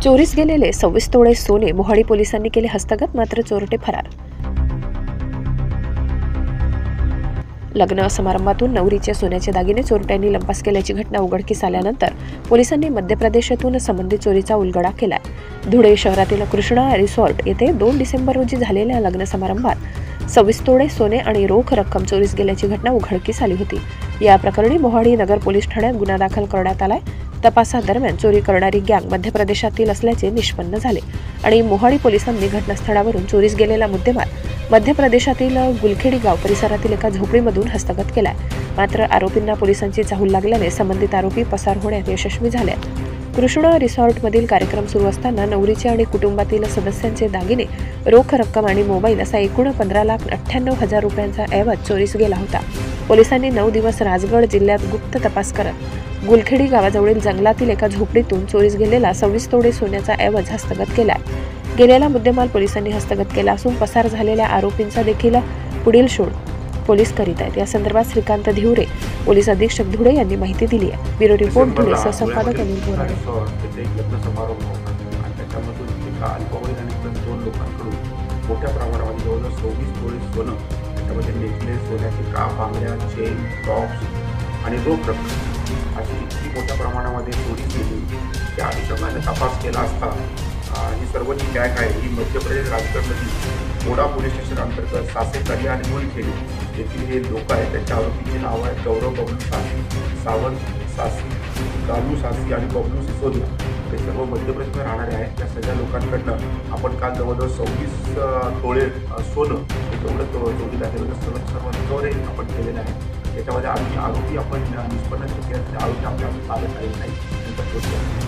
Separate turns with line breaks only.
चोरीस गेलेले 26 तोळे सोने मोहाडी पोलिसांनी केले हस्तगत, मात्र चोरटे फरार। लग्न समारंभातून नवरीचे सोन्याचे दागिने चोरट्यांनी लंपास केल्याची घटना उघडकीस आल्यानंतर पोलिसांनी मध्य प्रदेशातून संबंधित चोरीचा उलगडा केलाय। धुळे शहरातील कृष्णा रिसॉर्ट येथे 2 डिसेंबर रोजी झालेल्या लग्न समारंभात 26 तोळे सोने आणि रोख रक्कम चोरीस गेल्याची घटना उघडकीस आली होती। या प्रकरणी मोहाडी नगर पोलीस ठाण्यात गुन्हा दाखल करण्यात आलाय। तपासादरम्यान चोरी करणारी गँग मध्य प्रदेशातील असल्याचे निष्पन्न झाले आणि मोहाडी पोलिसांनी घटनास्थळावरून चोरीस गेलेला मुद्देमाल मध्य प्रदेशातील गुलखेडी गाव परिसरातील एका झोपडीमधून हस्तगत केलाय। मात्र आरोपींना पोलिसांची चाहूल लागल्याने संबंधित आरोपी पसार होण्यात यशस्वी झाले। कृष्णा रिसॉर्टमधील कार्यक्रम सुरू असताना नवरीचे आणि कुटुंबातील सदस्यांचे दागिने, रोख रक्कम आणि मोबाईल असा एकूण 15,98,000 रुपयांचा ऐवज चोरीस गेला होता। पोलिसांनी 9 दिवस राजगड जिल्ह्यात गुप्त तपास करत गुलखेडी गावाजवळील जंगलातील एका झोपडीतून चोरीस गेलेला 26 तोळे सोन्याचा ऐवज हस्तगत केलाय। गेलेला मुद्देमाल पोलिसांनी हस्तगत केला असून पसार झालेल्या आरोपींचा देखील पुढील शोध पोलीस करीत आहेत। या संदर्भात श्रीकांत धिवरे, पोलीस अधीक्षक धुळे यांनी माहिती दिली आहे। ब्युरो रिपोर्ट धुळे, सहसंपादक अनिल बोराडे।
मोठ्या प्रमाणामध्ये जवळजवळ 26 तोळे सोनं, त्यामध्ये नेकलेस, सोन्याची काप, बांगड्या, चेन, टॉप्स आणि रोख रक्कम अशी इतकी मोठ्या प्रमाणामध्ये चोरी केली। त्या अनुषंगाने तपास केला असता ही सर्व जी गँग आहे ही मध्य प्रदेश राजगडमधील मोडा पोलीस स्टेशन अंतर्गत सासेकरी आणि गुलखेडी येथील हे लोक आहेत। त्यांच्या आरोपीचे नाव आहे गौरव बबलू सासी, सावंत सासी, गालू सासी आणि बबलू सिसोदिया। हे सर्व मध्य प्रदेशमध्ये राहणारे आहेत। त्या सगळ्या लोकांकडनं आपण काल जवळजवळ 26 तोळे सोनं हे जेवढं चोरी झालेलं सर्व रिकव्हरी आपण केलेलं आहे। त्याच्यामध्ये आरोपी आपण निष्पन्न केले, आरोपी आपल्या ताब्यात आलेले नाही।